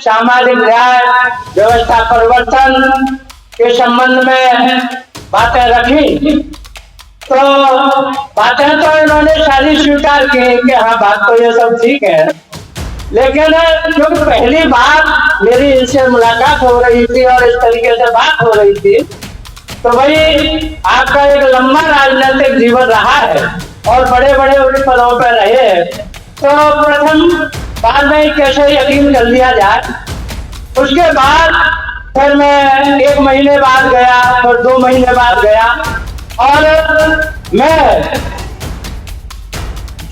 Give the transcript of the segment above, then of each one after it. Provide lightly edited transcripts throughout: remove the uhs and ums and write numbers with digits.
सामाजिक न्याय व्यवस्था परिवर्तन के संबंध में बातें रखी, तो बातें तो इन्होंने सारी स्वीकार की कि हाँ बात तो ये सब ठीक है, लेकिन क्योंकि पहली बार मेरी इनसे मुलाकात हो रही थी और इस तरीके से बात हो रही थी, तो भाई आपका एक लंबा राजनीतिक जीवन रहा है और बड़े बड़े उच्च पदों पर रहे हैं, तो प्रथम बाद में कैसे यकीन कर लिया जाए। उसके बाद फिर मैं 1 महीने बाद गया, फिर 2 महीने बाद गया, और मैं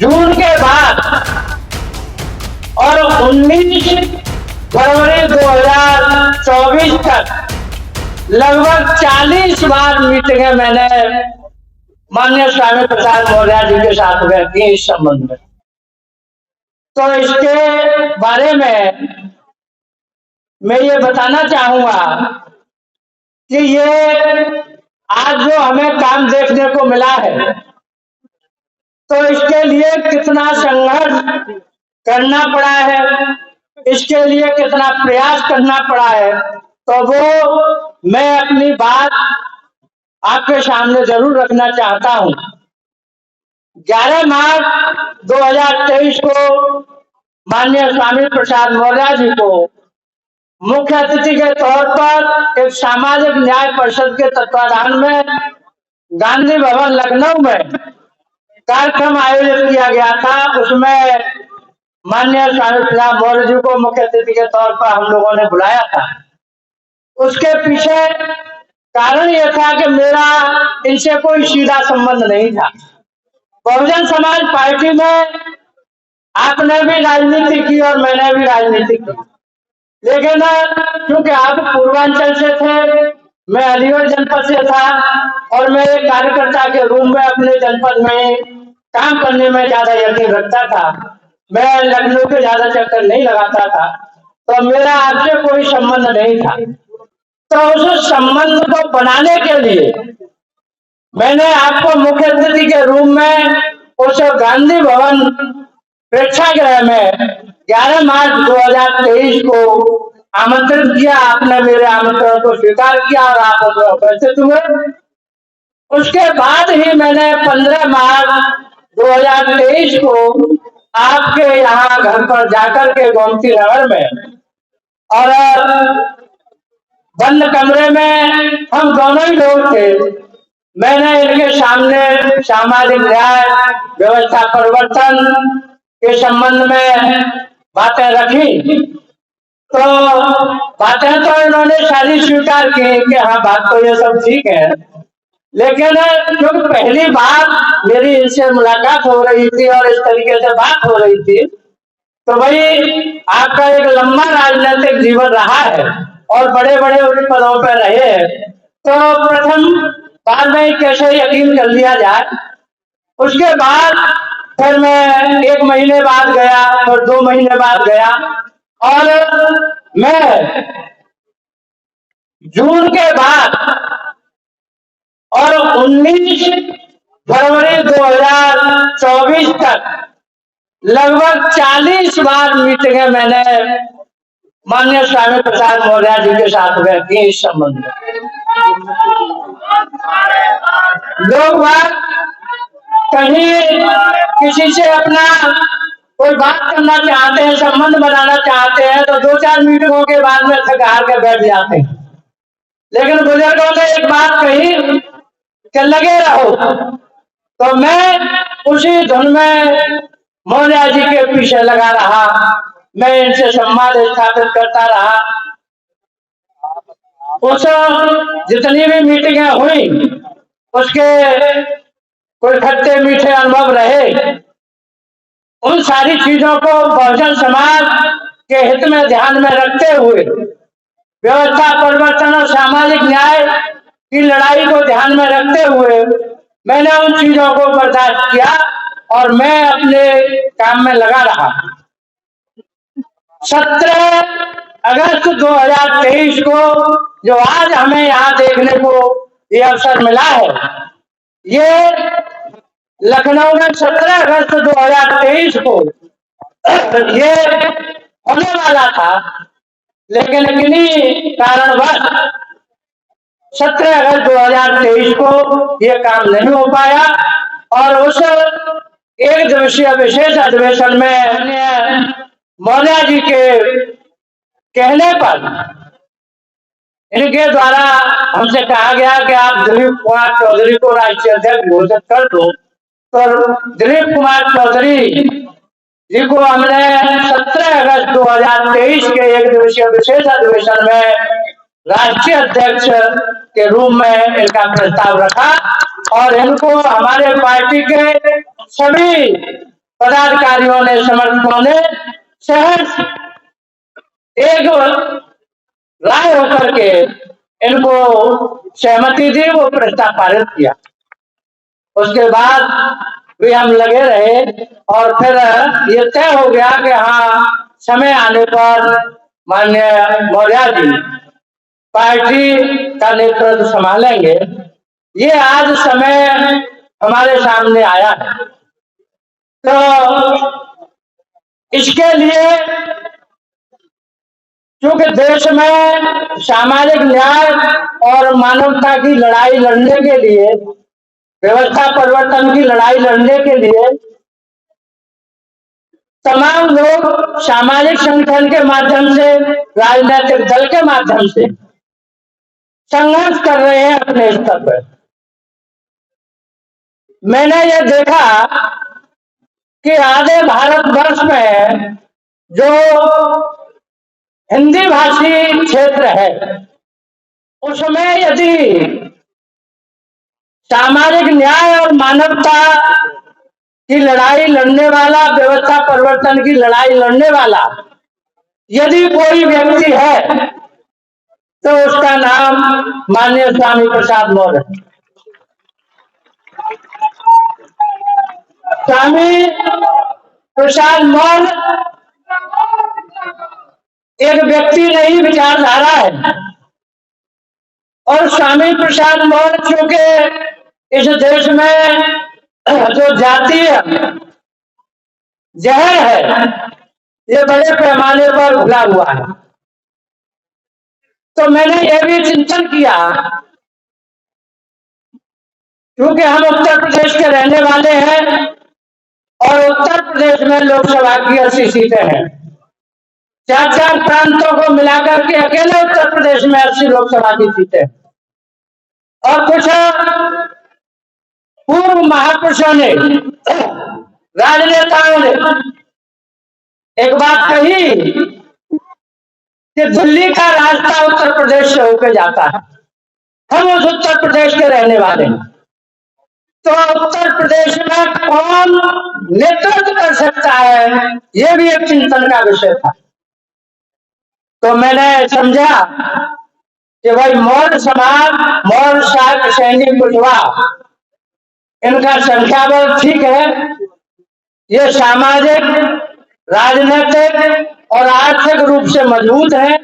जून के बाद और 19 फरवरी 2024 तक लगभग 40 बार मीटिंगें मैंने माननीय स्वामी प्रसाद मौर्य जी के साथ में की इस संबंध में। तो इसके बारे में मैं ये बताना चाहूंगा कि ये आज जो हमें काम देखने को मिला है, तो इसके लिए कितना संघर्ष करना पड़ा है, इसके लिए कितना प्रयास करना पड़ा है, तो वो मैं अपनी बात आपके सामने जरूर रखना चाहता हूं। 11 मार्च 2023 को माननीय स्वामी प्रसाद मौर्य जी को मुख्य अतिथि के तौर पर एक सामाजिक न्याय परिषद के तत्वाधान में गांधी भवन लखनऊ में कार्यक्रम आयोजित किया गया था। उसमें माननीय स्वामी प्रसाद मौर्य जी को मुख्य अतिथि के तौर पर हम लोगों ने बुलाया था। उसके पीछे कारण यह था कि मेरा इनसे कोई सीधा संबंध नहीं था। बहुजन समाज पार्टी में आपने भी राजनीति की और मैंने भी राजनीति की, लेकिन क्योंकि आप पूर्वांचल से थे, मैं अलीगढ़ जनपद से था, और मैं एक कार्यकर्ता के रूप में अपने जनपद में काम करने में ज्यादा यकीन रखता था। मैं लखनऊ के ज्यादा चक्कर नहीं लगाता था, तो मेरा आपसे कोई संबंध नहीं था। तो उस संबंध को बनाने के लिए मैंने आपको मुख्य अतिथि के रूप में उस गांधी भवन प्रेक्षागृह में 11 मार्च 2023 को आमंत्रित किया। आपने मेरे आमंत्रण को स्वीकार किया और आप उपस्थित हुए। उसके बाद ही मैंने 15 मार्च 2023 को आपके यहाँ घर पर जाकर के गोमती नगर में और बंद कमरे में हम दोनों ही लोग थे, मैंने इनके सामने सामाजिक न्याय व्यवस्था परिवर्तन के संबंध में बातें रखी, तो बातें तो इन्होंने सारी स्वीकार की कि हाँ बात तो ये सब ठीक है, लेकिन क्योंकि पहली बार मेरी इनसे मुलाकात हो रही थी और इस तरीके से बात हो रही थी, तो भाई आपका एक लंबा राजनीतिक जीवन रहा है और बड़े बड़े उच्च पदों पर रहे हैं, तो प्रथम बाद में कैसे यकीन कर लिया जाए। उसके बाद फिर मैं 1 महीने बाद गया, फिर 2 महीने बाद गया, और मैं जून के बाद और 19 फरवरी 2024 तक लगभग 40 बार मीटिंगें मैंने माननीय स्वामी प्रसाद मौर्य जी के साथ में की इस संबंध में। लोग बात कहीं किसी से अपना कोई बात करना चाहते हैं, संबंध बनाना चाहते हैं, तो 2-4 मीटिंगों के बाद में थक हार के बैठ जाते हैं। लेकिन बुजुर्गों ने एक बात कही कि लगे रहो, तो मैं उसी धुन में मौर्य जी के पीछे लगा रहा, मैं इनसे संवाद स्थापित करता रहा। उस जितनी भी मीटिंगें हुई उसके कोई खट्टे मीठे अनुभव रहे, उन सारी चीजों को बहुजन समाज के हित में ध्यान में रखते हुए, व्यवस्था परिवर्तन और सामाजिक न्याय की लड़ाई को ध्यान में रखते हुए मैंने उन चीजों को बर्दाश्त किया और मैं अपने काम में लगा रहा। 17 अगस्त 2023 को जो आज हमें यहाँ देखने को ये अवसर मिला है, ये लखनऊ में 17 अगस्त 2023 को ये होने वाला था, लेकिन किन्हीं कारणवश 17 अगस्त 2023 को यह काम नहीं हो पाया और उस एक दिवसीय विशेष अधिवेशन में मौर्य जी के कहने पर इनके द्वारा हमसे कहा गया कि आप दिलीप कुमार चौधरी को राष्ट्रीय अध्यक्ष घोषित कर दो। तो दिलीप कुमार चौधरी जी को हमने 17 अगस्त 2023 के एक दिवसीय विशेष अधिवेशन में राष्ट्रीय अध्यक्ष के रूप में इनका प्रस्ताव रखा और इनको हमारे पार्टी के सभी पदाधिकारियों ने, समर्थकों ने सहर्ष एक राय होकर के इनको सहमति दी, वो प्रस्ताव पारित किया। उसके बाद भी हम लगे रहे और फिर ये तय हो गया कि हाँ, समय आने पर माननीय मौर्य जी पार्टी का नेतृत्व संभालेंगे। ये आज समय हमारे सामने आया है। तो इसके लिए क्योंकि देश में सामाजिक न्याय और मानवता की लड़ाई लड़ने के लिए, व्यवस्था परिवर्तन की लड़ाई लड़ने के लिए तमाम लोग सामाजिक संगठन के माध्यम से, राजनीतिक दल के माध्यम से संघर्ष कर रहे हैं अपने स्तर पर। मैंने ये देखा कि आधे भारतवर्ष में जो हिंदी भाषी क्षेत्र है, उसमें यदि सामाजिक न्याय और मानवता की लड़ाई लड़ने वाला, व्यवस्था परिवर्तन की लड़ाई लड़ने वाला यदि कोई व्यक्ति है तो उसका नाम माननीय स्वामी प्रसाद मौर्य है। स्वामी प्रसाद मौर्य एक व्यक्ति नहीं, विचारधारा है। और स्वामी प्रसाद मौर्य चूंकि इस देश में जो जातीय जहर है, ये बड़े पैमाने पर उगला हुआ है। तो मैंने ये भी चिंतन किया, क्योंकि हम उत्तर प्रदेश के रहने वाले हैं और उत्तर प्रदेश में लोकसभा की 80 सीटें हैं। 4 प्रांतों को मिलाकर के अकेले उत्तर प्रदेश में 80 लोकसभा की सीटें, और कुछ पूर्व महापुरुषों ने, राजनेताओं ने एक बात कही कि दिल्ली का रास्ता उत्तर प्रदेश से होकर जाता है। हम उस उत्तर प्रदेश के रहने वाले हैं, तो उत्तर प्रदेश में कौन नेतृत्व कर सकता है, यह भी एक चिंतन का विषय था। तो मैंने समझा कि भाई मौर्य समाज, मौर्य शाक्त सैनिक कुशवाहा, इनका संख्याबल ठीक है, ये सामाजिक, राजनीतिक और आर्थिक रूप से मजबूत है,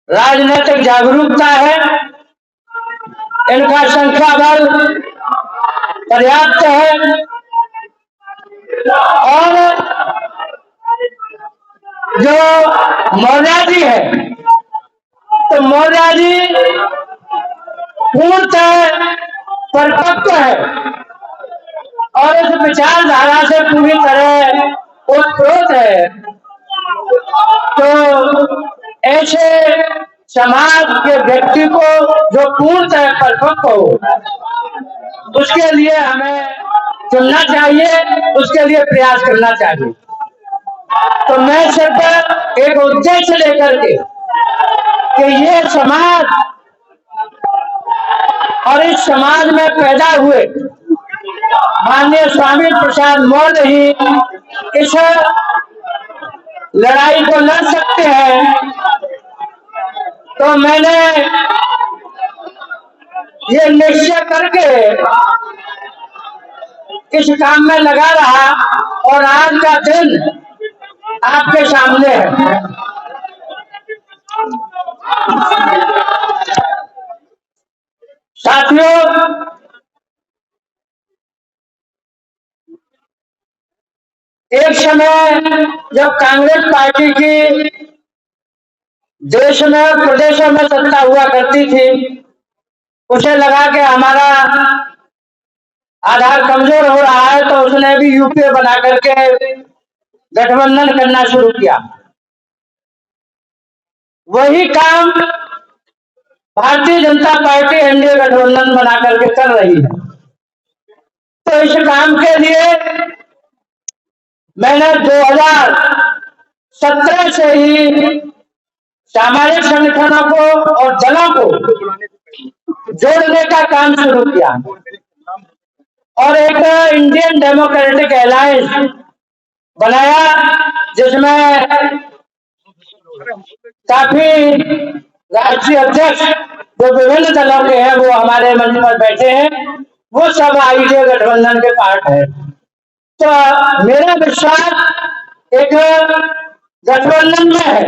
राजनीतिक जागरूकता है, इनका संख्याबल पर्याप्त है। और जो मौर्य जी है, तो मौर्य जी पूर्णतः परिपक्व है और इस विचारधारा से पूरी तरह ओतप्रोत है। तो ऐसे समाज के व्यक्ति को जो पूर्णतः परिपक्व हो, उसके लिए हमें चुनना चाहिए, उसके लिए प्रयास करना चाहिए। तो मैं सिर्फ एक उद्देश्य लेकर के कि ये समाज और इस समाज में पैदा हुए माननीय स्वामी प्रसाद मौर्य ही इस लड़ाई को लड़ सकते हैं, तो मैंने ये निश्चय करके इस काम में लगा रहा और आज का दिन आपके सामने है। साथियों, एक समय जब कांग्रेस पार्टी की देश में प्रदेशों में सत्ता हुआ करती थी, उसे लगा कि हमारा आधार कमजोर हो रहा है, तो उसने भी यूपीए बना करके गठबंधन करना शुरू किया। वही काम भारतीय जनता पार्टी एनडीए गठबंधन बना करके कर रही है। तो इस काम के लिए मैंने 2017 से ही सामाजिक संगठनों को और दलों को जोड़ने का काम शुरू किया और एक इंडियन डेमोक्रेटिक अलायंस बनाया, जिसमें काफी राष्ट्रीय अध्यक्ष जो विभिन्न दलों के हैं वो हमारे मंच पर बैठे हैं, वो सब आईडीए गठबंधन के पार्ट है। तो मेरा विश्वास एक गठबंधन में है